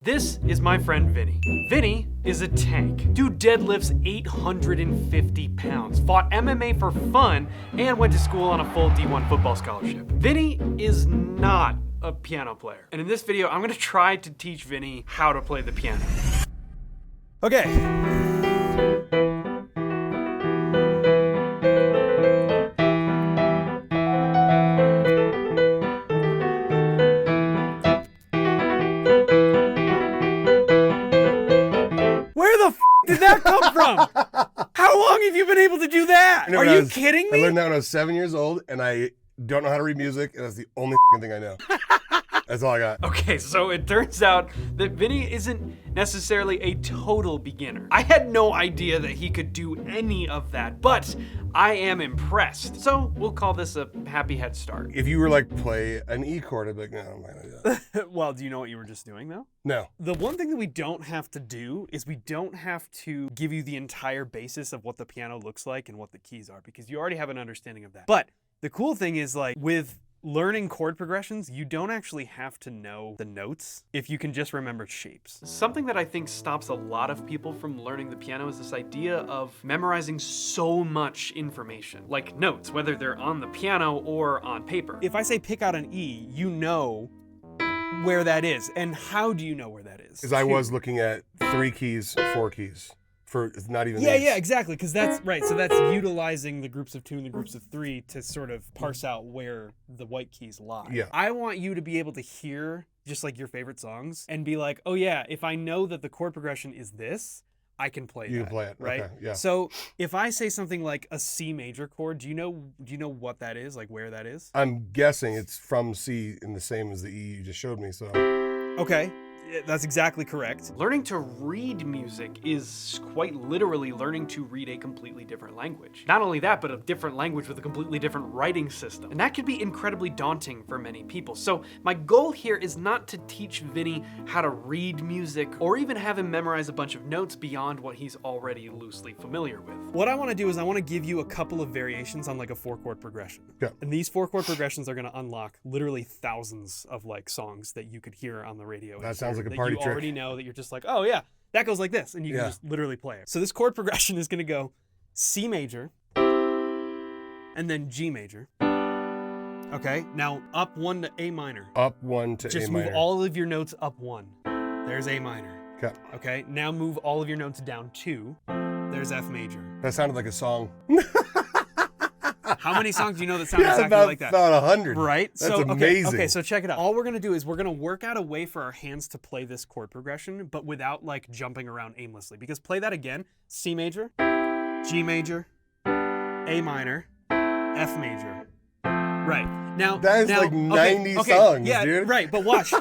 This is my friend Vinny. Vinny is a tank. Dude deadlifts 850 pounds, fought MMA for fun, and went to school on a full D1 football scholarship. Vinny is not a piano player. And in this video, I'm gonna try to teach Vinny how to play the piano. Okay. Did that come from? How long have you been able to do that? Are you kidding me? I learned that when I was 7 years old, and I don't know how to read music, and that's the only thing I know. That's all I got. Okay, so it turns out that Vinny isn't necessarily a total beginner. I had no idea that he could do any of that, but I am impressed. So we'll call this a happy head start. If you were like, play an E chord, I'd be like, no, I'm not gonna do that. Well, do you know what you were just doing though? No. The one thing that we don't have to do is we don't have to give you the entire basis of what the piano looks like and what the keys are, because you already have an understanding of that. But the cool thing is, like, with learning chord progressions, you don't actually have to know the notes if you can just remember shapes. Something that I think stops a lot of people from learning the piano is this idea of memorizing so much information, like notes, whether they're on the piano or on paper. If I say pick out an E, you know where that is. And how do you know where that is? Because I was looking at 3 keys, 4 keys. For not even Yeah, exactly, because that's right. So that's utilizing the groups of 2 and the groups of 3 to sort of parse out where the white keys lie. Yeah. I want you to be able to hear just like your favorite songs and be like, oh yeah, if I know that the chord progression is this, I can play that. You can play it, right? Okay, yeah. So if I say something like a C major chord, do you know what that is, like where that is? I'm guessing it's from C in the same as the E you just showed me, so. Okay. That's exactly correct. Learning to read music is quite literally learning to read a completely different language. Not only that, but a different language with a completely different writing system. And that can be incredibly daunting for many people. So my goal here is not to teach Vinny how to read music or even have him memorize a bunch of notes beyond what he's already loosely familiar with. What I want to do is I want to give you a couple of variations on like a 4-chord progression. Yeah. And these 4-chord progressions are going to unlock literally thousands of like songs that you could hear on the radio. That sounds like a that party you trick. already know that you're just like, oh yeah, that goes like this, and you can just literally play it. So this chord progression is gonna go C major, and then G major. Okay, now up 1 to A minor. Up 1 to Just A minor. move all of your notes up 1. There's A minor. Okay. Okay, now move all of your notes down 2. There's F major. That sounded like a song. How many songs do you know that sound exactly like that? About 100. Right? That's amazing. Okay, so check it out. All we're gonna do is we're gonna work out a way for our hands to play this chord progression, but without like jumping around aimlessly. Because play that again. C major, G major, A minor, F major. Right. Now that is like 90 songs, yeah, dude. Right, but watch.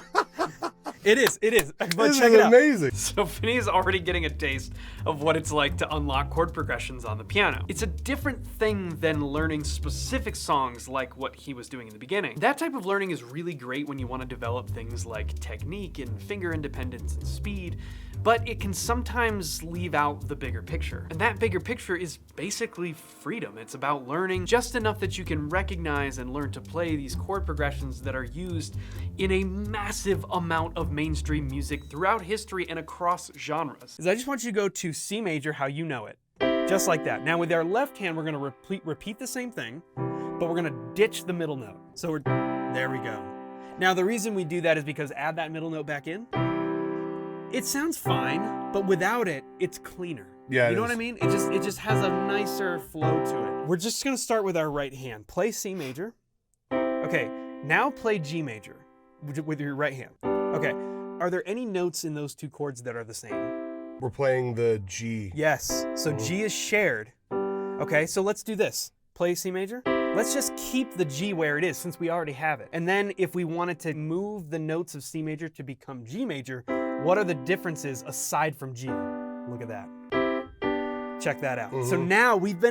It is. But This check is it out. amazing. So Vinny is already getting a taste of what it's like to unlock chord progressions on the piano. It's a different thing than learning specific songs like what he was doing in the beginning. That type of learning is really great when you want to develop things like technique and finger independence and speed, but it can sometimes leave out the bigger picture. And that bigger picture is basically freedom. It's about learning just enough that you can recognize and learn to play these chord progressions that are used in a massive amount of mainstream music throughout history and across genres. I just want you to go to C major how you know it. Just like that. Now with our left hand, we're gonna repeat the same thing, but we're gonna ditch the middle note. So there we go. Now the reason we do that is because add that middle note back in. It sounds fine, but without it, it's cleaner. Yeah, you know what I mean? It just has a nicer flow to it. We're just gonna start with our right hand. Play C major. Okay, now play G major with your right hand. Okay, are there any notes in those 2 chords that are the same? We're playing the G. Yes, so G is shared. Okay, so let's do this. Play C major. Let's just keep the G where it is since we already have it. And then if we wanted to move the notes of C major to become G major, what are the differences aside from G? Look at that. Check that out. So now we've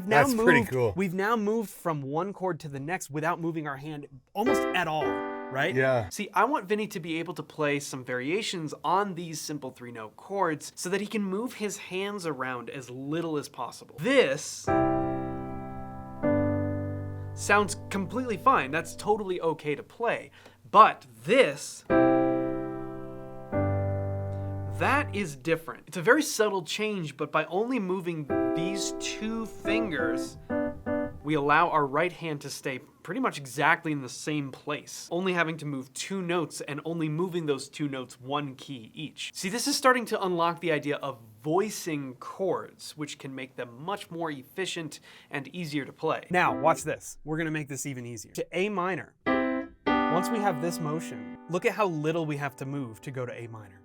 now pretty cool. We've now moved from one chord to the next without moving our hand almost at all, right? Yeah. See, I want Vinny to be able to play some variations on these simple 3-note chords so that he can move his hands around as little as possible. This sounds completely fine. That's totally okay to play. But this is different. It's a very subtle change, but by only moving these 2 fingers, we allow our right hand to stay pretty much exactly in the same place, only having to move 2 notes and only moving those 2 notes 1 key each. See, this is starting to unlock the idea of voicing chords, which can make them much more efficient and easier to play. Now, watch this. We're gonna make this even easier. To A minor, once we have this motion, look at how little we have to move to go to A minor.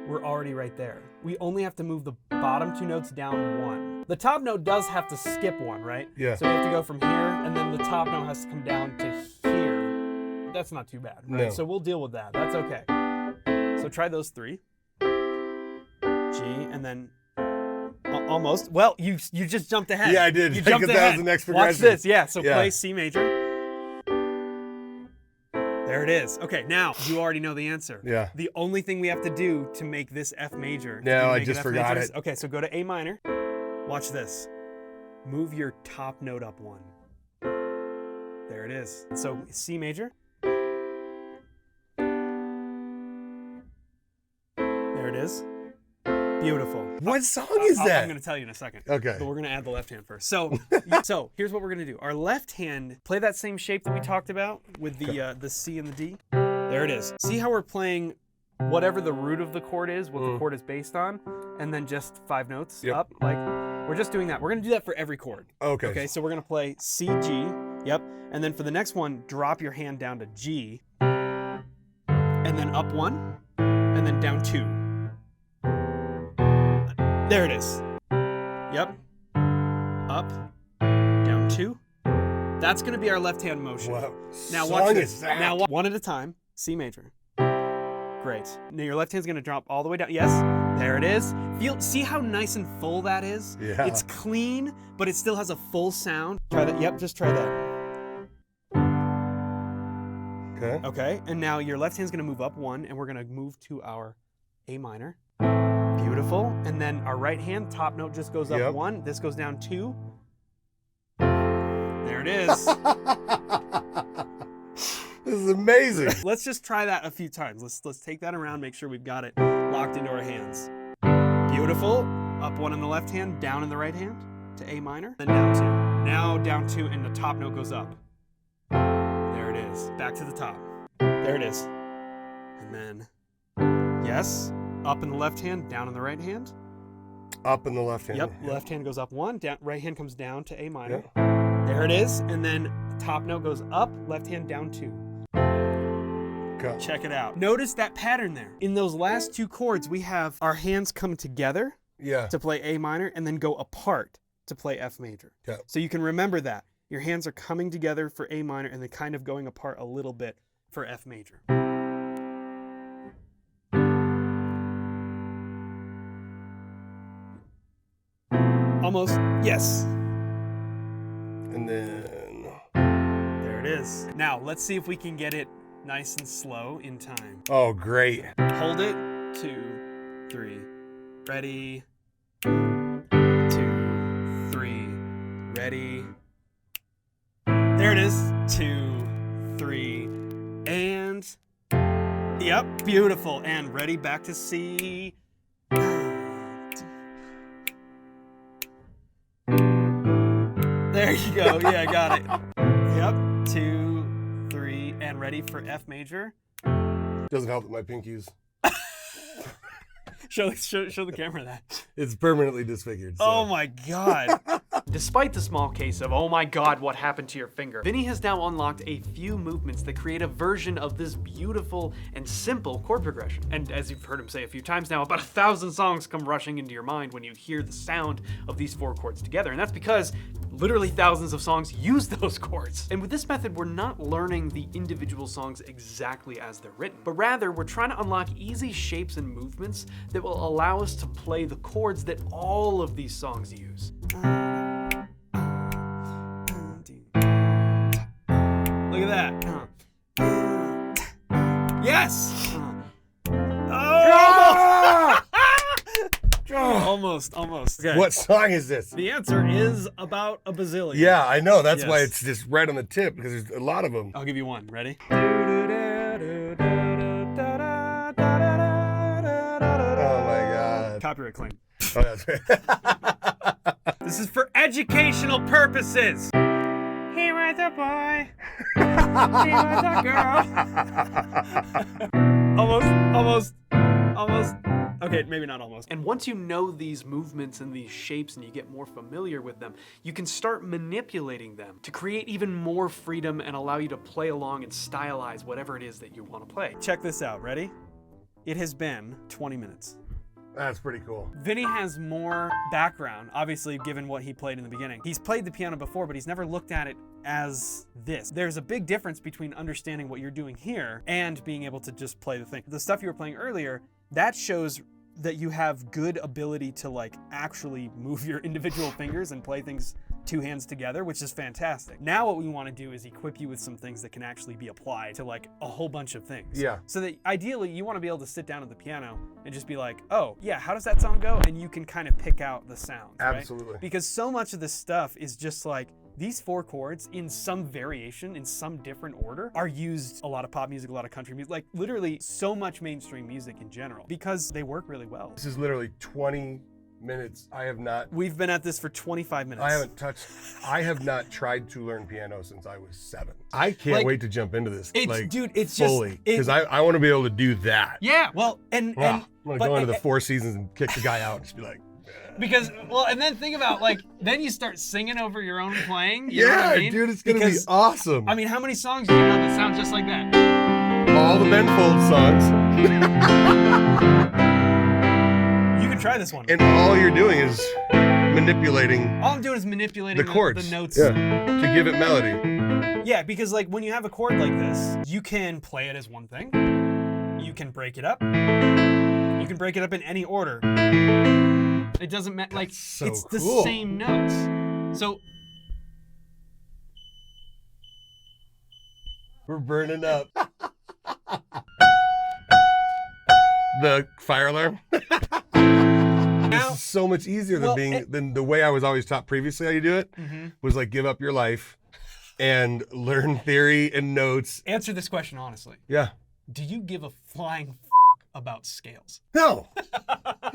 We're already right there. We only have to move the bottom 2 notes down 1. The top note does have to skip 1, right? Yeah. So we have to go from here, and then the top note has to come down to here. That's not too bad, right? No. So we'll deal with that. That's okay. So try those 3. G, and then almost. Well, you just jumped ahead. Yeah, I did. You jumped Because ahead. that was the next progression. Watch this. Yeah. So Yeah. play C major. There it is. Okay, now you already know the answer. Yeah. The only thing we have to do to make this F major. No, I make just F forgot major, it. Okay, so go to A minor. Watch this. Move your top note up 1. There it is. So C major. There it is. Beautiful. What song is that? I'm going to tell you in a second. Okay. But we're going to add the left hand first. So, here's what we're going to do. Our left hand, play that same shape that we talked about with the C and the D. There it is. See how we're playing whatever the root of the chord is, what the chord is based on, and then just 5 notes up? Like, we're just doing that. We're going to do that for every chord. Okay. Okay, so we're going to play C, G. Yep. And then for the next one, drop your hand down to G. And then up 1. And then down 2. There it is. Yep. Up, down 2. That's gonna be our left-hand motion. What Now song watch this. is that? Now one at a time. C major. Great. Now your left hand's gonna drop all the way down. Yes. There it is. See how nice and full that is? Yeah. It's clean, but it still has a full sound. Try that. Yep. Just try that. Okay. Okay. And now your left hand's gonna move up 1, and we're gonna move to our A minor. Beautiful. And then our right hand, top note just goes up 1. This goes down 2. There it is. This is amazing. Let's just try that a few times. Let's take that around, make sure we've got it locked into our hands. Beautiful. Up 1 in the left hand, down in the right hand to A minor, then down 2. Now down 2, and the top note goes up. There it is. Back to the top. There it is. And then, yes. Up in the left hand, down in the right hand. Up in the left hand. Yep, left hand goes up 1, down, right hand comes down to A minor. There it is, and then top note goes up, left hand down 2. Okay. Check it out. Notice that pattern there. In those last 2 chords, we have our hands come together to play A minor and then go apart to play F major. Yeah. So you can remember that. Your hands are coming together for A minor and then kind of going apart a little bit for F major. Almost. Yes. And then. There it is. Now, let's see if we can get it nice and slow in time. Oh, great. Hold it. 2, 3. Ready. 2, 3. Ready. There it is. 2, 3. And. Yep. Beautiful. And ready. Back to C. There you go. Yeah, got it. Yep. 2, 3, and ready for F major. Doesn't help that my pinky's. Show the camera that. It's permanently disfigured. So. Oh my God. Despite the small case of, oh my God, what happened to your finger, Vinny has now unlocked a few movements that create a version of this beautiful and simple chord progression. And as you've heard him say a few times now, about 1,000 songs come rushing into your mind when you hear the sound of these 4 chords together. And that's because literally thousands of songs use those chords. And with this method, we're not learning the individual songs exactly as they're written, but rather we're trying to unlock easy shapes and movements that will allow us to play the chords that all of these songs use. Look at that. Yes! Almost. Okay. What song is this? The answer is about a bazillion. Yeah, I know. That's why Yes. it's just right on the tip, because there's a lot of them. I'll give you one. Ready? copyright claim. Oh, that's right. This is for educational purposes. He was a boy. He was a girl. Almost. Okay, maybe not almost. And once you know these movements and these shapes and you get more familiar with them, you can start manipulating them to create even more freedom and allow you to play along and stylize whatever it is that you want to play. Check this out, ready? It has been 20 minutes. That's pretty cool. Vinny has more background, obviously, given what he played in the beginning. He's played the piano before, but he's never looked at it as this. There's a big difference between understanding what you're doing here and being able to just play the thing. The stuff you were playing earlier, that shows that you have good ability to like actually move your individual fingers and play things two hands together, which is fantastic. Now what we want to do is equip you with some things that can actually be applied to like a whole bunch of things. Yeah. So that ideally you want to be able to sit down at the piano and just be like, oh yeah, how does that song go? And you can kind of pick out the sounds, Absolutely. right? Because so much of this stuff is just like, these 4 chords in some variation, in some different order, are used a lot of pop music, a lot of country music, like literally so much mainstream music in general, because they work really well. This is literally 20 minutes. We've been at this for 25 minutes. I have not tried to learn piano since I was 7. I can't wait to jump into this. It's fully, because I want to be able to do that. Yeah, well, I'm gonna go into the 4 Seasons and kick the guy out and just be like, because, well, and then think about, like, then you start singing over your own playing. You know what I mean? Dude, it's gonna be awesome. I mean, how many songs do you know that sound just like that? All the Ben Folds songs. You could try this one. And all you're doing is manipulating. All I'm doing is manipulating the chords, the notes. Yeah, to give it melody. Yeah, because, like, when you have a chord like this, you can play it as one thing. You can break it up. You can break it up in any order. It doesn't matter, like, so it's the cool. same notes. So we're burning up. The fire alarm. This is so much easier than the way I was always taught previously. How you do it was like give up your life and learn theory and notes. Answer this question honestly. Yeah. Do you give a flying about scales? No.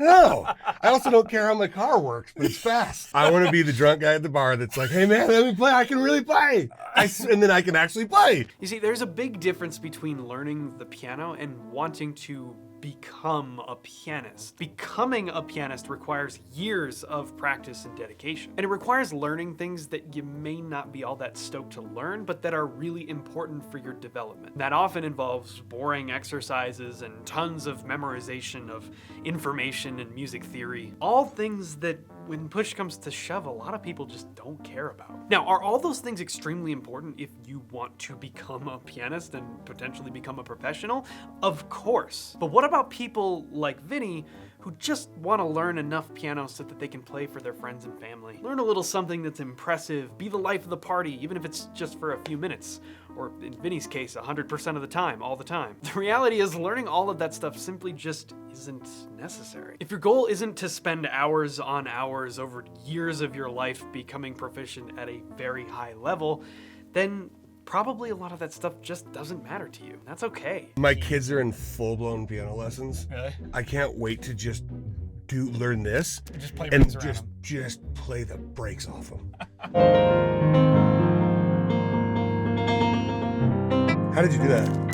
I also don't care how my car works, but it's fast. I want to be the drunk guy at the bar that's like, hey man, let me play. I can really play. And then I can actually play. You see, there's a big difference between learning the piano and wanting to become a pianist. Becoming a pianist requires years of practice and dedication. And it requires learning things that you may not be all that stoked to learn, but that are really important for your development. That often involves boring exercises and tons of memorization of information and music theory. All things that, when push comes to shove, a lot of people just don't care about. Now, are all those things extremely important if you want to become a pianist and potentially become a professional? Of course. But what about people like Vinny who just want to learn enough piano so that they can play for their friends and family? Learn a little something that's impressive, be the life of the party, even if it's just for a few minutes, or in Vinny's case, 100% of the time, all the time. The reality is learning all of that stuff simply just isn't necessary. If your goal isn't to spend hours on hours over years of your life becoming proficient at a very high level, then probably a lot of that stuff just doesn't matter to you. That's okay. My kids are in full-blown piano lessons. Really? I can't wait to just learn this Just play and rings around them. just play the brakes off them. How did you do that?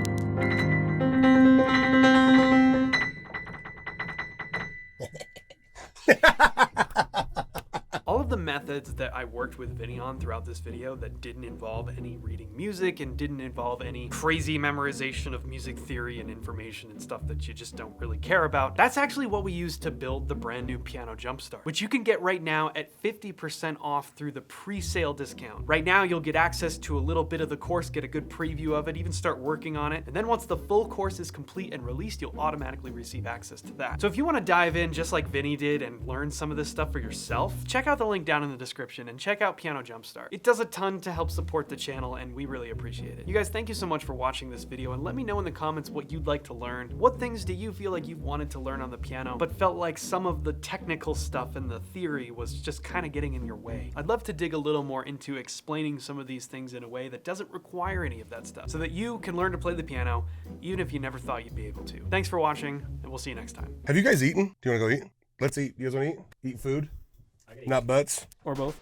All of the methods that I worked with Vinny on throughout this video that didn't involve any reading music and didn't involve any crazy memorization of music theory and information and stuff that you just don't really care about, that's actually what we used to build the brand new Piano Jumpstart, which you can get right now at 50% off through the pre-sale discount. Right now, you'll get access to a little bit of the course, get a good preview of it, even start working on it. And then once the full course is complete and released, you'll automatically receive access to that. So if you want to dive in just like Vinny did and learn some of this stuff for yourself, check out the link down in the description and check out Piano Jumpstart. It does a ton to help support the channel and we really appreciate it. You guys, thank you so much for watching this video and let me know in the comments what you'd like to learn. What things do you feel like you've wanted to learn on the piano but felt like some of the technical stuff and the theory was just kind of getting in your way? I'd love to dig a little more into explaining some of these things in a way that doesn't require any of that stuff so that you can learn to play the piano even if you never thought you'd be able to. Thanks for watching and we'll see you next time. Have you guys eaten? Do you want to go eat? Let's eat. You guys want to eat? Eat food, not butts. Or both.